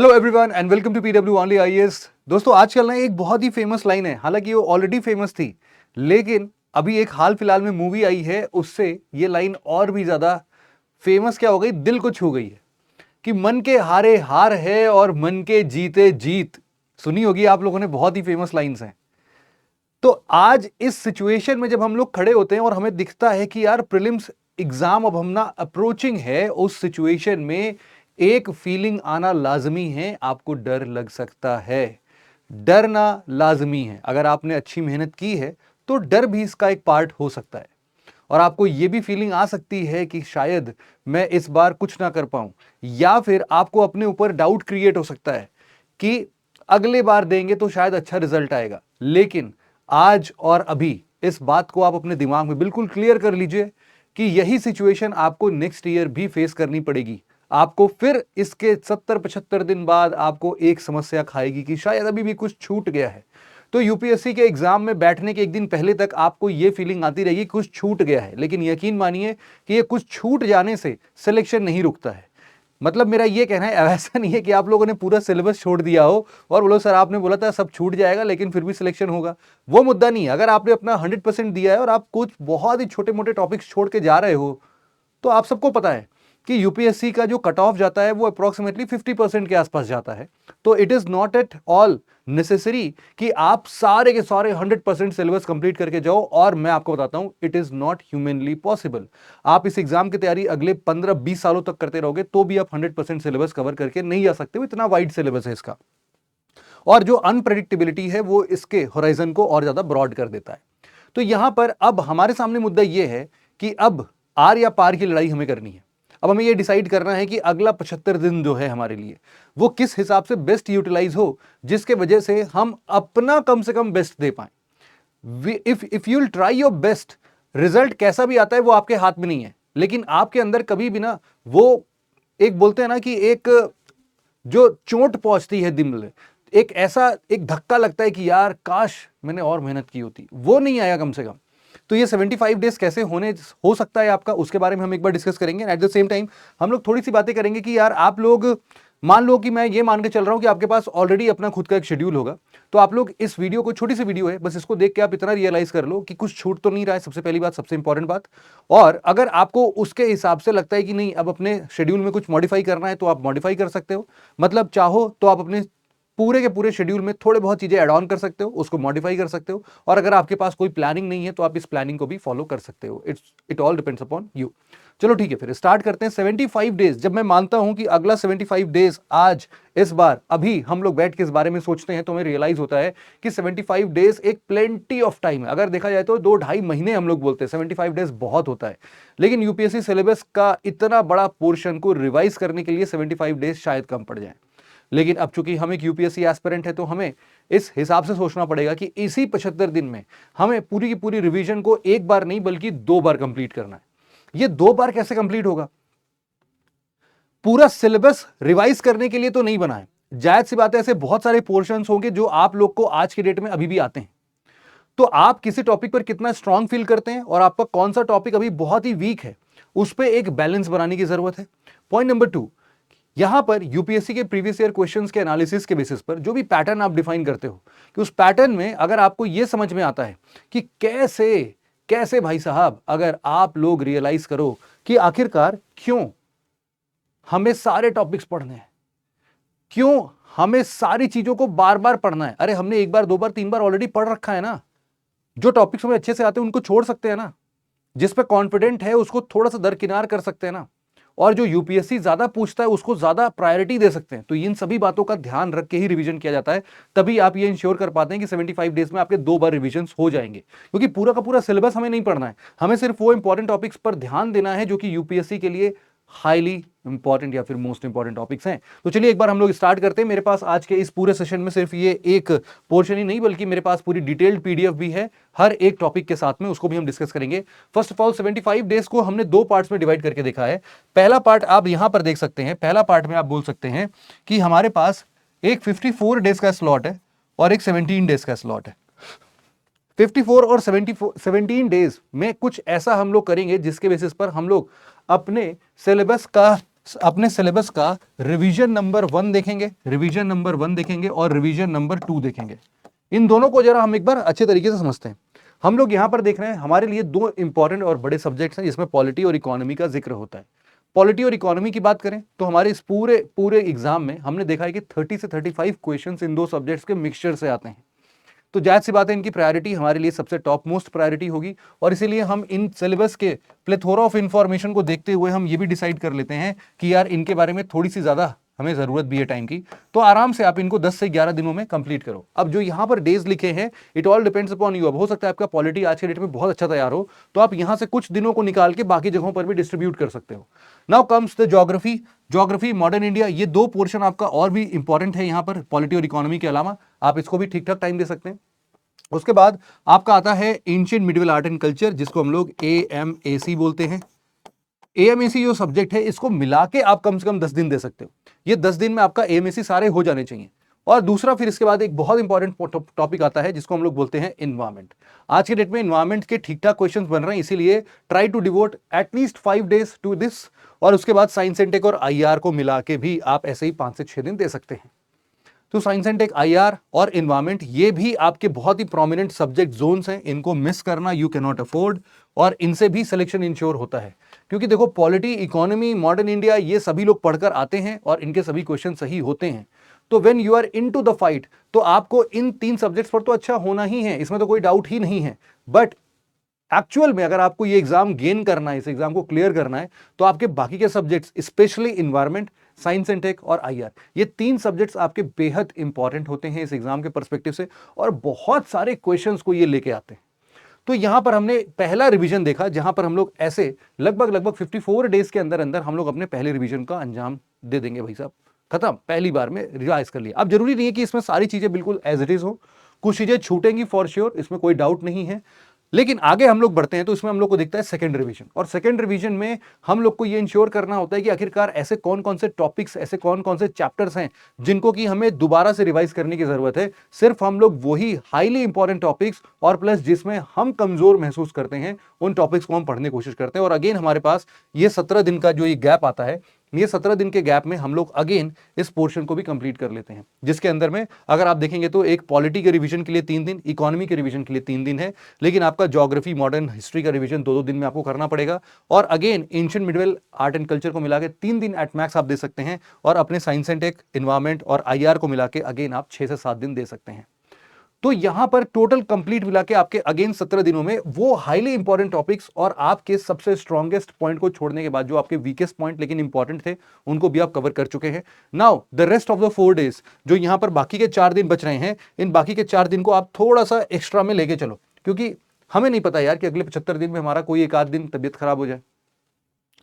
Hello everyone and welcome to PW only IAS. दोस्तों आजकल ना एक बहुत ही फेमस लाइन है, हालांकि वो ऑलरेडी फेमस थी, लेकिन अभी एक हाल फिलहाल में मूवी आई है, उससे ये लाइन और भी ज्यादा फेमस क्या हो गई, दिल को छू गई है कि मन के हारे हार है और मन के जीते जीत। सुनी होगी आप लोगों ने, बहुत ही फेमस लाइन्स हैं। तो आज इस सिचुएशन में जब हम लोग खड़े होते हैं और हमें दिखता है कि यार प्रीलिम्स एग्जाम अब हमना अप्रोचिंग है, उस सिचुएशन में एक फीलिंग आना लाजमी है, आपको डर लग सकता है। डरना लाजमी है, अगर आपने अच्छी मेहनत की है तो डर भी इसका एक पार्ट हो सकता है। और आपको यह भी फीलिंग आ सकती है कि शायद मैं इस बार कुछ ना कर पाऊं, या फिर आपको अपने ऊपर डाउट क्रिएट हो सकता है कि अगले बार देंगे तो शायद अच्छा रिजल्ट आएगा। लेकिन आज और अभी इस बात को आप अपने दिमाग में बिल्कुल क्लियर कर लीजिए कि यही सिचुएशन आपको नेक्स्ट ईयर भी फेस करनी पड़ेगी। आपको फिर इसके 70-75 दिन बाद आपको एक समस्या खाएगी कि शायद अभी भी कुछ छूट गया है। तो यूपीएससी के एग्जाम में बैठने के एक दिन पहले तक आपको यह फीलिंग आती रहेगी कुछ छूट गया है, लेकिन यकीन मानिए कि ये कुछ छूट जाने से सिलेक्शन नहीं रुकता है। मतलब मेरा ये कहना है, ऐसा नहीं है कि आप लोगों ने पूरा सिलेबस छोड़ दिया हो और बोलो सर आपने बोला था सब छूट जाएगा लेकिन फिर भी सिलेक्शन होगा। वो मुद्दा नहीं है। अगर आपने अपना 100% दिया है और आप कुछ बहुत ही छोटे मोटे टॉपिक्स छोड़ के जा रहे हो, तो आप सबको पता है कि यूपीएससी का जो कट ऑफ जाता है वो अप्रोक्सीमेटली 50% के आसपास जाता है। तो it is not at all necessary कि आप सारे के सारे 100% सिलेबस कंप्लीट करके जाओ। और मैं आपको बताता हूं, it is not humanly possible. आप इस एग्जाम की तैयारी अगले 15-20 सालों तक करते रहोगे तो भी आप 100% सिलेबस कवर करके नहीं आ सकते हो, इतना वाइड सिलेबस है इसका। और जो अनप्रेडिक्टेबिलिटी है वो इसके होराइजन को और ज्यादा ब्रॉड कर देता है। तो यहां पर अब हमारे सामने मुद्दा यह है कि अब आर या पार की लड़ाई हमें करनी है। अब हमें यह डिसाइड करना है कि अगला 75 दिन जो है हमारे लिए वो किस हिसाब से बेस्ट यूटिलाइज हो, जिसके वजह से हम अपना कम से कम बेस्ट दे पाए। If you will try your best, result कैसा भी आता है वो आपके हाथ में नहीं है, लेकिन आपके अंदर कभी भी ना वो एक बोलते हैं ना कि एक जो चोट पहुंचती है दिल में, एक ऐसा एक धक्का लगता है कि यार काश मैंने और मेहनत की होती, वो नहीं आया कम से कम। तो ये 75 डेज कैसे हो सकता है आपका, उसके बारे में हम एक बार डिस्कस करेंगे। एट द सेम टाइम हम लोग थोड़ी सी बातें करेंगे कि यार आप लोग मान लो कि मैं ये मान के चल रहा हूं कि आपके पास ऑलरेडी अपना खुद का एक शेड्यूल होगा, तो आप लोग इस वीडियो को, छोटी सी वीडियो है, बस इसको देख के आप इतना रियलाइज कर लो कि कुछ छूट तो नहीं रहा है, सबसे पहली बात, सबसे इंपॉर्टेंट बात। और अगर आपको उसके हिसाब से लगता है कि नहीं अब अपने शेड्यूल में कुछ मॉडिफाई करना है तो आप मॉडिफाई कर सकते हो। मतलब चाहो तो आप अपने पूरे के पूरे शेड्यूल में थोड़े बहुत चीजें ऐड ऑन कर सकते हो, उसको मॉडिफाई कर सकते हो। और अगर आपके पास कोई प्लानिंग नहीं है तो आप इस प्लानिंग को भी फॉलो कर सकते हो। It all depends upon you. चलो ठीक है, फिर स्टार्ट करते हैं। 75 डेज, जब मैं मानता हूं कि अगला 75 डेज आज इस बार अभी हम लोग बैठ के इस बारे में सोचते हैं, तो हमें रियलाइज होता है कि 75 डेज एक प्लेंटी ऑफ टाइम है। अगर देखा जाए तो 2-2.5 महीने हम लोग बोलते हैं, 75 डेज बहुत होता है। लेकिन यूपीएससी सिलेबस का इतना बड़ा पोर्शन को रिवाइज करने के लिए 75 डेज शायद कम पड़ जाए। लेकिन अब चूंकि हम एक यूपीएससी एस्पिरेंट है तो हमें इस हिसाब से सोचना पड़ेगा कि इसी 75 दिन में हमें पूरी की पूरी रिवीजन को एक बार नहीं बल्कि 2 बार कंप्लीट करना है। ये 2 बार कैसे कंप्लीट होगा? पूरा सिलेबस रिवाइज करने के लिए तो नहीं बना है। जायज सी बात है, ऐसे बहुत सारे पोर्शंस होंगे जो आप लोग को आज की डेट में अभी भी आते हैं। तो आप किसी टॉपिक पर कितना स्ट्रांग फील करते हैं और आपका कौन सा टॉपिक अभी बहुत ही वीक है, उस पर एक बैलेंस बनाने की जरूरत है। पॉइंट नंबर 2, यहां पर यूपीएससी के प्रीवियस ईयर क्वेश्चंस के एनालिसिस के बेसिस पर जो भी पैटर्न आप डिफाइन करते हो, कि उस पैटर्न में अगर आपको यह समझ में आता है कि कैसे कैसे भाई साहब, अगर आप लोग रियलाइज करो कि आखिरकार क्यों हमें सारे टॉपिक्स पढ़ने हैं, क्यों हमें सारी चीजों को बार बार पढ़ना है। अरे हमने एक बार, 2 बार, 3 बार ऑलरेडी पढ़ रखा है ना। जो टॉपिक्स हमें अच्छे से आते हैं उनको छोड़ सकते हैं ना, जिस पे कॉन्फिडेंट है उसको थोड़ा सा दरकिनार कर सकते हैं ना, और जो यूपीएससी ज्यादा पूछता है उसको ज्यादा प्रायोरिटी दे सकते हैं। तो इन सभी बातों का ध्यान रख के ही रिवीजन किया जाता है, तभी आप ये इंश्योर कर पाते हैं कि 75 डेज में आपके 2 बार रिवीजन हो जाएंगे। क्योंकि पूरा का पूरा सिलेबस हमें नहीं पढ़ना है, हमें सिर्फ वो इंपॉर्टेंट टॉपिक्स पर ध्यान देना है जो कि यूपीएससी के लिए हाईली इंपॉर्टेंट या फिर मोस्ट इंपॉर्टेंट टॉपिक्स हैं। तो चलिए एक बार हम लोग स्टार्ट करते हैं। मेरे पास आज के इस पूरे सेशन में सिर्फ ये एक पोर्शन ही नहीं बल्कि मेरे पास पूरी डिटेल्ड पीडीएफ भी है हर एक टॉपिक के साथ में, उसको भी हम डिस्कस करेंगे। फर्स्ट ऑफ ऑल 75 डेज को हमने 2 पार्ट्स में डिवाइड करके देखा है। पहला पार्ट आप यहां पर देख सकते हैं। पहला पार्ट में आप बोल सकते हैं कि हमारे पास एक 54 डेज का स्लॉट है और एक 17 डेज का स्लॉट है। 54 और 17 डेज में कुछ ऐसा हम लोग करेंगे जिसके बेसिस पर हम लोग अपने सिलेबस का अपने सिलेबस का रिवीजन नंबर 1 देखेंगे, रिवीजन नंबर 1 देखेंगे और रिवीजन नंबर 2 देखेंगे। इन दोनों को जरा हम एक बार अच्छे तरीके से समझते हैं। हम लोग यहां पर देख रहे हैं हमारे लिए दो इंपॉर्टेंट और बड़े सब्जेक्ट्स हैं जिसमें पॉलिटी और इकोनॉमी का जिक्र होता है। पॉलिटी और इकोनॉमी की बात करें तो हमारे इस पूरे एग्जाम में हमने देखा है कि 30 से 35 क्वेश्चंस इन दो सब्जेक्ट्स के मिक्सचर से आते हैं। तो जाहिर सी बात है इनकी प्रायोरिटी हमारे लिए सबसे टॉप मोस्ट प्रायोरिटी होगी और इसीलिए हम इन सिलेबस के प्लेथोरा ऑफ इंफॉर्मेशन को देखते हुए हम ये भी डिसाइड कर लेते हैं कि यार इनके बारे में थोड़ी सी ज्यादा हमें जरूरत भी है टाइम की, तो आराम से आप इनको 10 से 11 दिनों में कंप्लीट करो। अब जो यहां पर डेज लिखे हैं it all depends upon you. अब हो सकता है आपका पॉलिटी आज के डेट में बहुत अच्छा तैयार हो तो आप यहां से कुछ दिनों को निकाल के बाकी जगहों पर भी डिस्ट्रीब्यूट कर सकते हो। Now comes the geography, geography modern India, ये दो पोर्शन आपका और भी इंपॉर्टेंट है यहां पर पॉलिटी और इकोनॉमी के अलावा, आप इसको भी ठीक ठाक टाइम दे सकते हैं। उसके बाद आपका आता है ancient medieval art and culture जिसको हम लोग AMAC बोलते हैं। AMAC जो सब्जेक्ट है इसको मिला के आप कम से कम 10 दिन दे सकते हो। ये 10 दिन में आपका AMAC सारे हो जाने चाहिए। और दूसरा फिर इसके बाद एक बहुत इंपॉर्टेंट टॉपिक आता है जिसको हम लोग बोलते हैं इन्वायरमेंट। आज के डेट में इन्वायरमेंट के ठीक ठाक क्वेश्चंस बन रहे हैं, इसीलिए try to devote at least 5 days to this. और उसके बाद साइंस एंड टेक और IR को मिला के भी आप ऐसे ही 5 से 6 दिन दे सकते हैं। तो साइंस एंड टेक, IR और इन्वायरमेंट ये भी आपके बहुत ही प्रोमिनेंट सब्जेक्ट जोन्स हैं, इनको मिस करना यू कैन नॉट अफोर्ड और इनसे भी सिलेक्शन इंश्योर होता है। क्योंकि देखो पॉलिटी, इकोनॉमी, मॉडर्न इंडिया ये सभी लोग पढ़कर आते हैं और इनके सभी क्वेश्चन सही होते हैं। तो when you are into the fight तो आपको इन 3 सब्जेक्ट्स पर तो अच्छा होना ही है, इसमें तो कोई डाउट ही नहीं है। बट एक्चुअल में अगर आपको ये एग्जाम गेन करना है, इस एग्जाम को क्लियर करना है, तो आपके बाकी के subjects specially environment, science and tech और IR, ये 3 सब्जेक्ट्स आपके बेहद इंपॉर्टेंट होते हैं इस एग्जाम के पर्सपेक्टिव से और बहुत सारे क्वेश्चंस को ये लेके आते हैं। तो यहां पर हमने पहला रिवीजन देखा जहां पर हम लोग ऐसे लगभग 54 डेज के अंदर अंदर हम लोग अपने पहले रिवीजन का अंजाम दे देंगे। भाई साहब खत्म, पहली बार में रिवाइज कर लिया। अब जरूरी नहीं है कि इसमें सारी चीजें बिल्कुल एज इट इज हो, कुछ चीजें छूटेंगी फॉर श्योर, इसमें कोई डाउट नहीं है। लेकिन आगे हम लोग बढ़ते हैं तो इसमें हम लोग को दिखता है सेकंड रिवीजन, और सेकंड रिवीजन में हम लोग को ये इंश्योर करना होता है कि आखिरकार ऐसे कौन कौन से टॉपिक्स, ऐसे कौन कौन से चैप्टर्स हैं जिनको कि हमें दोबारा से रिवाइज करने की जरूरत है। सिर्फ हम लोग वही हाईली इंपॉर्टेंट टॉपिक्स और प्लस जिसमें हम कमजोर महसूस करते हैं उन टॉपिक्स को हम पढ़ने की कोशिश करते हैं। और अगेन हमारे पास ये 17 दिन का जो ये गैप आता है, ये 17 दिन के गैप में हम लोग अगेन इस पोर्शन को भी कंप्लीट कर लेते हैं, जिसके अंदर में अगर आप देखेंगे तो एक पॉलिटी के रिवीजन के लिए 3 दिन, इकोनॉमी के रिवीजन के लिए 3 दिन है, लेकिन आपका ज्योग्राफी, मॉडर्न हिस्ट्री का रिवीजन 2-2 दिन में आपको करना पड़ेगा। और again ancient medieval art and culture को मिला के 3 दिन एट मैक्स आप दे सकते हैं, और अपने साइंस एंड टेक, इन्वायरमेंट और IR को मिला के अगेन आप 6 से 7 दिन दे सकते हैं। तो यहां पर टोटल कंप्लीट मिला के आपके अगेन 17 दिनों में वो हाईली इंपॉर्टेंट टॉपिक्स और आपके सबसे स्ट्रॉन्गेस्ट पॉइंट को छोड़ने के बाद जो आपके वीकेस्ट पॉइंट लेकिन इंपॉर्टेंट थे उनको भी आप कवर कर चुके हैं। Now the rest of the 4 days, जो यहां पर बाकी के 4 दिन बच रहे हैं, इन बाकी के 4 दिन को आप थोड़ा सा एक्स्ट्रा में लेके चलो, क्योंकि हमें नहीं पता यार कि अगले 75 दिन में हमारा कोई एक आध दिन तबियत खराब हो जाए,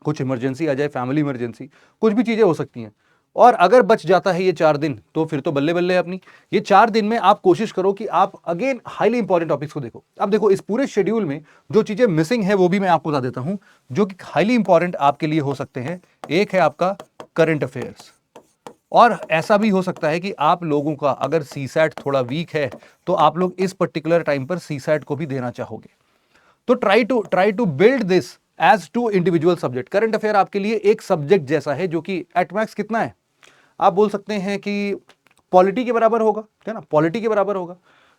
कुछ इमरजेंसी आ जाए, फैमिली इमरजेंसी, कुछ भी चीजें हो सकती हैं। और अगर बच जाता है ये 4 दिन तो फिर तो बल्ले बल्ले अपनी। ये 4 दिन में आप कोशिश करो कि आप अगेन हाईली इंपॉर्टेंट टॉपिक्स को देखो। अब देखो इस पूरे शेड्यूल में जो चीजें मिसिंग है वो भी मैं आपको बता देता हूं, जो कि हाईली इंपॉर्टेंट आपके लिए हो सकते हैं। एक है आपका करंट अफेयर्स, और ऐसा भी हो सकता है कि आप लोगों का अगर सीसैट थोड़ा वीक है तो आप लोग इस पर्टिकुलर टाइम पर सीसैट को भी देना चाहोगे। तो try to build this edge to individual subject. Current affair आपके लिए एक सब्जेक्ट जैसा है जो कि एट मैक्स कितना है, आप बोल सकते हैं कि पॉलिटी के बराबर होगा, है ना, पॉलिटी के बराबर होगा,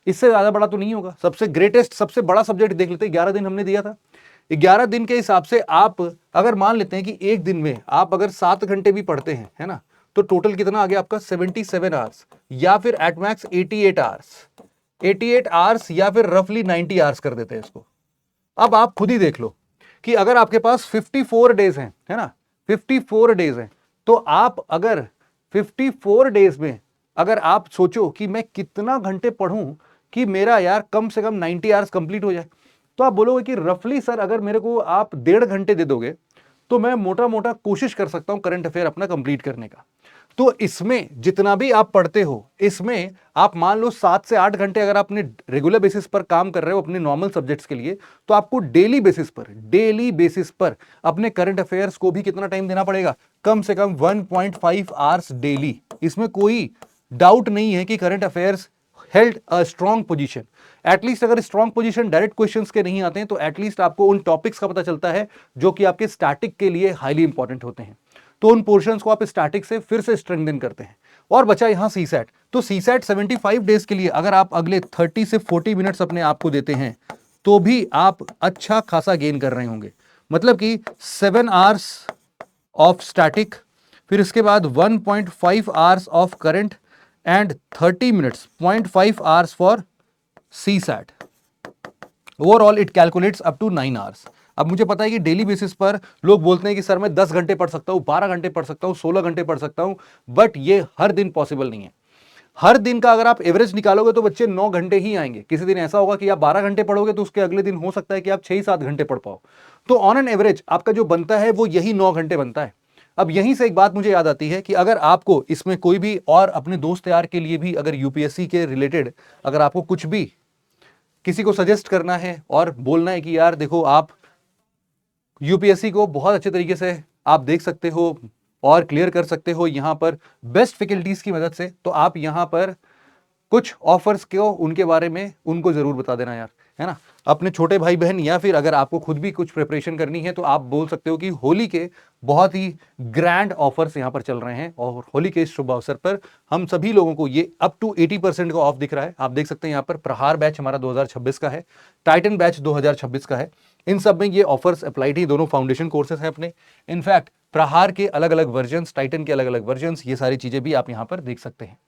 इससे ज्यादा बड़ा तो नहीं होगा। सबसे ग्रेटेस्ट, सबसे बड़ा सब्जेक्ट देख लेते हैं, 11 दिन हमने दिया था। 11 दिन के हिसाब से आप अगर मान लेते हैं कि एक दिन में आप अगर 7 घंटे भी पढ़ते हैं, है ना, तो टोटल कितना आ गया आपका 77 आवर्स, या फिर एट मैक्स 88 आवर्स, या फिर रफली 90 आवर्स कर देते हैं इसको। अब आप खुद ही देख लो कि अगर आपके पास 54 डेज हैं, है ना, 54 डेज हैं, तो आप अगर 54 डेज में अगर आप सोचो कि मैं कितना घंटे पढ़ूं कि मेरा यार कम से कम 90 आवर्स कंप्लीट हो जाए, तो आप बोलोगे कि रफली सर अगर मेरे को आप 1.5 घंटे दे दोगे तो मैं मोटा मोटा कोशिश कर सकता हूं करंट अफेयर अपना कंप्लीट करने का। तो इसमें जितना भी आप पढ़ते हो, इसमें आप मान लो 7 से 8 घंटे अगर आपने रेगुलर बेसिस पर काम कर रहे हो अपने नॉर्मल सब्जेक्ट्स के लिए, तो आपको डेली बेसिस पर अपने करंट अफेयर्स को भी कितना टाइम देना पड़ेगा, कम से कम 1.5 आवर्स डेली। इसमें कोई डाउट नहीं है कि current affairs held a strong position. At least अगर स्ट्रॉन्ग पोजीशन डायरेक्ट क्वेश्चंस के नहीं आते हैं तो एटलीस्ट आपको उन टॉपिक्स का पता चलता है जो कि आपके स्टैटिक के लिए हाईली इंपॉर्टेंट होते हैं। तो उन पोर्शंस को आप स्टैटिक से फिर से स्ट्रेंथन करते हैं। और बचा यहां सीसैट। तो सीसैट 75 डेज के लिए अगर आप अगले 30 से 40 मिनट्स अपने आप को देते हैं तो भी आप अच्छा खासा गेन कर रहे होंगे। मतलब कि 7 आवर्स ऑफ स्टैटिक, फिर इसके बाद 1.5 hours of current and 30 minutes 0.5 hours for CSAT. Overall it calculates up to 9 hours. अब मुझे पता है कि डेली बेसिस पर लोग बोलते हैं कि सर मैं 10 घंटे पढ़ सकता हूं, 12 घंटे पढ़ सकता हूं, 16 घंटे पढ़ सकता हूं, बट ये हर दिन पॉसिबल नहीं है। हर दिन का अगर आप एवरेज निकालोगे तो बच्चे 9 घंटे ही आएंगे। किसी दिन ऐसा होगा कि आप 12 घंटे पढ़ोगे तो उसके अगले दिन हो सकता है कि आप 6-7 घंटे पढ़ पाओ। तो ऑन एन एवरेज आपका जो बनता है वो यही 9 घंटे बनता है। अब यहीं से एक बात मुझे याद आती है कि अगर आपको इसमें कोई भी और अपने दोस्त यार के लिए भी अगर यूपीएससी के रिलेटेड अगर आपको कुछ भी किसी को सजेस्ट करना है और बोलना है कि यार देखो आप यूपीएससी को बहुत अच्छे तरीके से आप देख सकते हो और क्लियर कर सकते हो यहां पर बेस्ट फैकल्टीज की मदद से, तो आप यहां पर कुछ ऑफर्स को उनके बारे में उनको जरूर बता देना यार, है ना। अपने छोटे भाई बहन या फिर अगर आपको खुद भी कुछ प्रिपरेशन करनी है तो आप बोल सकते हो कि होली के बहुत ही ग्रैंड ऑफर्स यहां पर चल रहे हैं और होली के इस शुभ अवसर पर हम सभी लोगों को ये अप टू 80% का ऑफ दिख रहा है। आप देख सकते हैं यहां पर प्रहार बैच हमारा 2026 का है, टाइटन बैच 2026 का है। इन सब में ये ऑफर्स अप्लाइड ही, दोनों फाउंडेशन कोर्सेज हैं अपने। इनफैक्ट प्रहार के अलग अलग वर्जन, टाइटन के अलग अलग वर्जन, ये सारी चीजें भी आप यहां पर देख सकते हैं।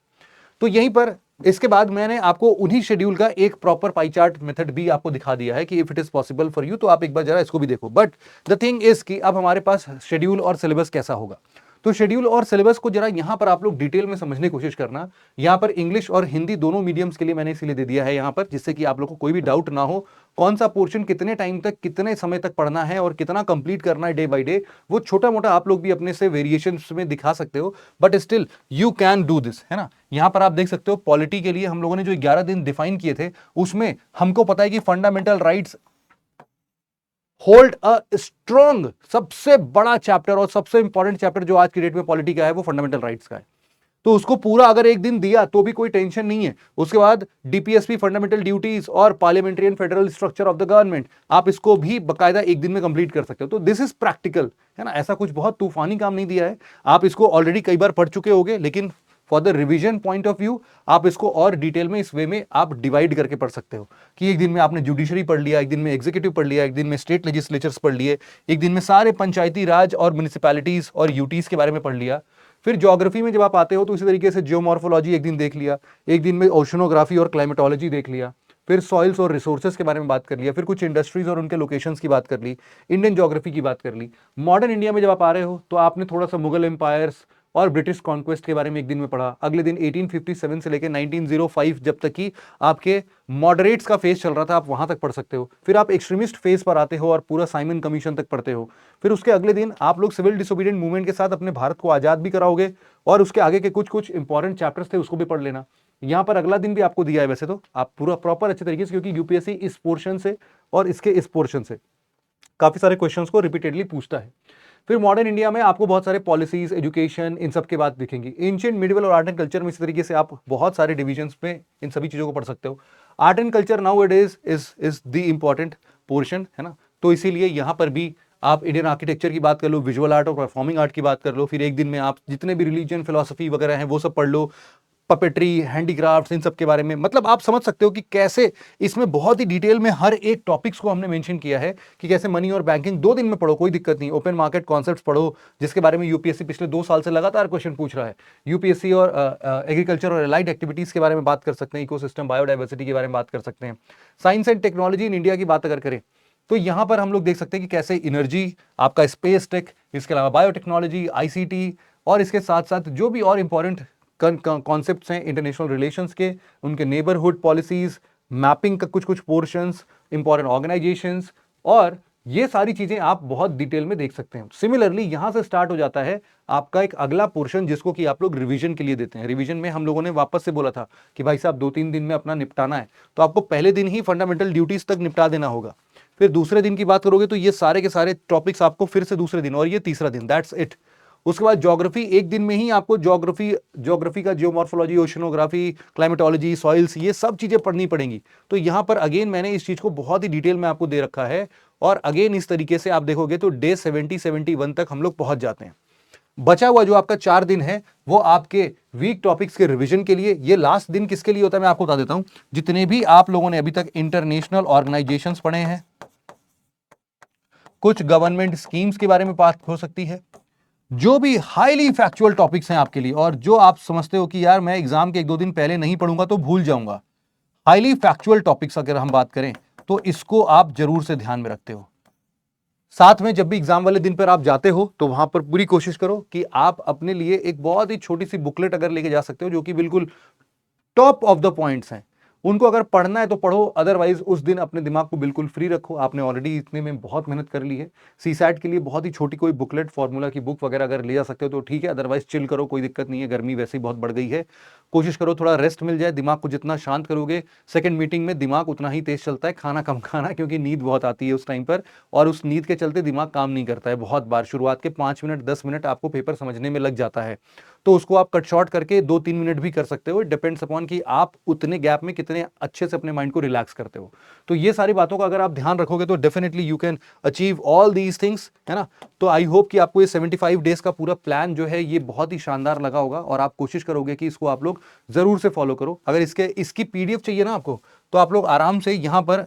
तो यहीं पर इसके बाद मैंने आपको उन्हीं शेड्यूल का एक प्रॉपर पाई चार्ट मेथड भी आपको दिखा दिया है कि if it is possible for you तो आप एक बार जरा इसको भी देखो। बट द थिंग इज कि अब हमारे पास शेड्यूल और सिलेबस कैसा होगा, तो शेड्यूल और सिलेबस को जरा यहां पर आप लोग डिटेल में समझने की कोशिश करना। यहां पर इंग्लिश और हिंदी दोनों मीडियम्स के लिए मैंने इसीलिए दे दिया है यहां पर, जिससे कि आप लोग को कोई भी डाउट ना हो कौन सा पोर्शन कितने टाइम तक कितने समय तक पढ़ना है और कितना कंप्लीट करना है डे बाय डे। वो छोटा मोटा आप लोग भी अपने से वेरिएशंस में दिखा सकते हो, but still you can do this, है ना। यहां पर आप देख सकते हो पॉलिटी के लिए हम लोगों ने जो 11 दिन डिफाइन किए थे उसमें हमको पता है कि fundamental rights hold a strong, सबसे बड़ा चैप्टर और सबसे इंपॉर्टेंट चैप्टर जो आज की डेट में पॉलिटी का है वो फंडामेंटल राइट्स का है। तो उसको पूरा अगर एक दिन दिया तो भी कोई टेंशन नहीं है। उसके बाद डीपीएसपी फंडामेंटल ड्यूटीज और parliamentary and federal structure of the government, आप इसको भी बकायदा एक दिन में कंप्लीट कर सकते हो। तो दिस इज प्रैक्टिकल, है ना। ऐसा कुछ बहुत तूफानी काम नहीं दिया है, आप इसको ऑलरेडी कई बार पढ़ चुके होंगे, लेकिन for the revision point of view आप इसको और डिटेल में इस वे में आप डिवाइड करके पढ़ सकते हो कि एक दिन में आपने जुडिशरी पढ़ लिया, एक दिन में एग्जीक्यूटिव पढ़ लिया, एक दिन में स्टेट लेजिस्लेचर्स पढ़ लिए, एक दिन में सारे पंचायती राज और म्यूनिसिपैलिटीज और यूटीज के बारे में पढ़ लिया। फिर ज्योग्राफी में जब आप आते हो तो इसी तरीके से जियोमॉर्फोलॉजी एक दिन देख लिया, एक दिन में ओशनोग्राफी और क्लाइमेटोलॉजी देख लिया, फिर सॉइल्स और रिसोर्सेज के बारे में बात कर लिया, फिर कुछ इंडस्ट्रीज और उनके लोकेशंस की बात कर ली, इंडियन ज्योग्राफी की बात कर ली। मॉडर्न इंडिया में जब आप आ रहे हो तो आपने थोड़ा सा मुगल एम्पायर्स और ब्रिटिश कॉन्क्वेस्ट के बारे में एक दिन में पढ़ा। अगले दिन 1857 से लेकर 1905 जब तक कि आपके मॉडरेट्स का फेज चल रहा था आप वहां तक पढ़ सकते हो। फिर आप एक्सट्रीमिस्ट फेज पर आते हो और पूरा साइमन कमीशन तक पढ़ते हो। फिर उसके अगले दिन आप लोग सिविल डिसोबीडिएंट मूवमेंट के साथ अपने भारत को आजाद भी कराओगे और उसके आगे के कुछ कुछ इंपॉर्टेंट चैप्टर्स थे उसको भी पढ़ लेना। यहां पर अगला दिन भी आपको दिया है वैसे तो आप पूरा प्रॉपर अच्छे तरीके से, क्योंकि यूपीएससी इस पोर्शन से और इसके इस पोर्शन से काफी सारे क्वेश्चंस को रिपीटेडली पूछता है। फिर मॉडर्न इंडिया में आपको बहुत सारे पॉलिसीज, एजुकेशन, इन सब के बात दिखेंगी। एंशिएंट, मिडिवल और आर्ट एंड कल्चर में इस तरीके से आप बहुत सारे डिविजन्स में इन सभी चीजों को पढ़ सकते हो। Art and culture now it is the important portion, है ना। तो इसीलिए यहां पर भी आप इंडियन आर्किटेक्चर की बात कर लो, विजुअल आर्ट और परफॉर्मिंग आर्ट की बात कर लो। फिर एक दिन में आप जितने भी रिलीजन, फिलोसफी वगैरह हैं वो सब पढ़ लो, पपेट्री, हैंडीक्राफ्ट्स, इन सब के बारे में। मतलब आप समझ सकते हो कि कैसे इसमें बहुत ही डिटेल में हर एक टॉपिक्स को हमने मेंशन किया है कि कैसे मनी और बैंकिंग 2 दिन में पढ़ो, कोई दिक्कत नहीं। ओपन मार्केट कॉन्सेप्ट्स पढ़ो जिसके बारे में यूपीएससी पिछले 2 साल से लगातार क्वेश्चन पूछ रहा है। यूपीएससी और एग्रीकल्चर और एलाइड एक्टिविटीज के बारे में बात कर सकते हैं, इकोसिस्टम, बायोडाइवर्सिटी के बारे में बात कर सकते हैं। Science and technology in India की बात अगर करें तो यहां पर हम लोग देख सकते हैं कि कैसे एनर्जी, आपका स्पेस टेक, इसके अलावा बायोटेक्नोलॉजी, आईसीटी और इसके साथ साथ जो भी और इंपॉर्टेंट कॉन्सेप्ट्स हैं इंटरनेशनल रिलेशंस के, उनके नेबरहुड पॉलिसीज, मैपिंग का कुछ कुछ पोर्शंस, इंपॉर्टेंट ऑर्गेनाइजेशंस, और ये सारी चीजें आप बहुत डिटेल में देख सकते हैं। सिमिलरली यहां से स्टार्ट हो जाता है आपका एक अगला पोर्शन जिसको कि आप लोग रिवीजन के लिए देते हैं। रिवीजन में हम लोगों ने वापस से बोला था कि भाई साहब 2-3 दिन में अपना निपटाना है, तो आपको पहले दिन ही फंडामेंटल ड्यूटीज तक निपटा देना होगा। फिर दूसरे दिन की बात करोगे तो ये सारे के सारे टॉपिक्स आपको फिर से दूसरे दिन, और ये तीसरा दिन, दैट्स इट। उसके बाद ज्योग्राफी, एक दिन में ही आपको ज्योग्राफी का जियोमॉर्फोलॉजी, ओशनोग्राफी, क्लाइमेटोलॉजी, सॉइल्स, ये सब चीजें पढ़नी पड़ेंगी। तो यहां पर अगेन मैंने इस चीज को बहुत ही डिटेल में आपको दे रखा है, और अगेन इस तरीके से आप देखोगे तो डे 70-71 तक हम लोग पहुंच जाते हैं। बचा हुआ जो आपका 4 दिन है वो आपके वीक टॉपिक्स के रिवीजन के लिए। ये लास्ट दिन किसके लिए होता है मैं आपको बता देता हूं। जितने भी आप लोगों ने अभी तक इंटरनेशनल ऑर्गेनाइजेशंस पढ़े हैं, कुछ गवर्नमेंट स्कीम्स के बारे में बात हो सकती है, जो भी हाईली फैक्चुअल टॉपिक्स हैं आपके लिए और जो आप समझते हो कि यार मैं एग्जाम के 1-2 दिन पहले नहीं पढ़ूंगा तो भूल जाऊंगा, हाईली फैक्चुअल टॉपिक्स अगर हम बात करें तो इसको आप जरूर से ध्यान में रखते हो। साथ में जब भी एग्जाम वाले दिन पर आप जाते हो तो वहां पर पूरी कोशिश करो कि आप अपने लिए एक बहुत ही छोटी सी बुकलेट अगर लेके जा सकते हो जो कि बिल्कुल टॉप ऑफ द पॉइंट्स हैं, उनको अगर पढ़ना है तो पढ़ो, अदरवाइज उस दिन अपने दिमाग को बिल्कुल फ्री रखो। आपने ऑलरेडी इतने में बहुत मेहनत कर ली है। सीसैट के लिए बहुत ही छोटी कोई बुकलेट, फॉर्मूला की बुक वगैरह अगर ले जा सकते हो तो ठीक है, अदरवाइज चिल करो, कोई दिक्कत नहीं है। गर्मी वैसे ही बहुत बढ़ गई है, कोशिश करो थोड़ा रेस्ट मिल जाए। दिमाग को जितना शांत करोगे सेकंड मीटिंग में दिमाग उतना ही तेज चलता है। खाना कम खाना, क्योंकि नींद बहुत आती है उस टाइम पर, और उस नींद के चलते दिमाग काम नहीं करता है बहुत बार। शुरुआत के 5 मिनट 10 मिनट आपको पेपर समझने में लग जाता है, तो उसको आप कट शॉर्ट करके 2-3 मिनट भी कर सकते हो। इट डिपेंड्स अपॉन कि आप उतने गैप में कितने अच्छे से अपने माइंड को रिलैक्स करते हो। तो ये सारी बातों का अगर आप ध्यान रखोगे तो definitely you can achieve all these things, है ना। तो आई होप कि आपको ये 75 डेज का पूरा प्लान जो है ये बहुत ही शानदार लगा होगा और आप कोशिश करोगे कि इसको आप लोग जरूर से फॉलो करो। अगर इसकी पीडीएफ चाहिए ना आपको, तो आप लोग आराम से यहां पर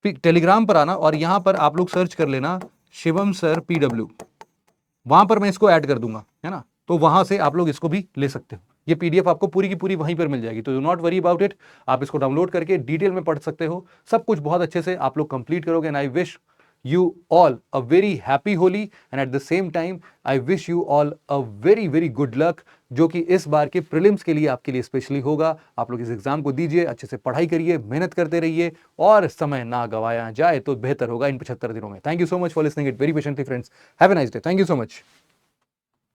टेलीग्राम पर आना और यहां पर आप लोग सर्च कर लेना शिवम सर PW, वहां पर मैं इसको ऐड कर दूंगा, है ना। तो वहां से आप लोग इसको भी ले सकते हो। ये पीडीएफ आपको पूरी की पूरी वहीं पर मिल जाएगी, तो do not worry about it. आप इसको डाउनलोड करके डिटेल में पढ़ सकते हो, सब कुछ बहुत अच्छे से आप लोग कंप्लीट करोगे। And I wish you all a very happy Holi and at the same time I wish you all a very very good luck, जो कि इस बार के प्रीलिम्स के लिए आपके लिए स्पेशली होगा। आप लोग इस एग्जाम को दीजिए, अच्छे से पढ़ाई करिए, मेहनत करते रहिए और समय ना गवाया जाए तो बेहतर होगा इन 75 दिनों में। Thank you so much for listening it very patiently friends. Have a nice day. Thank you so much.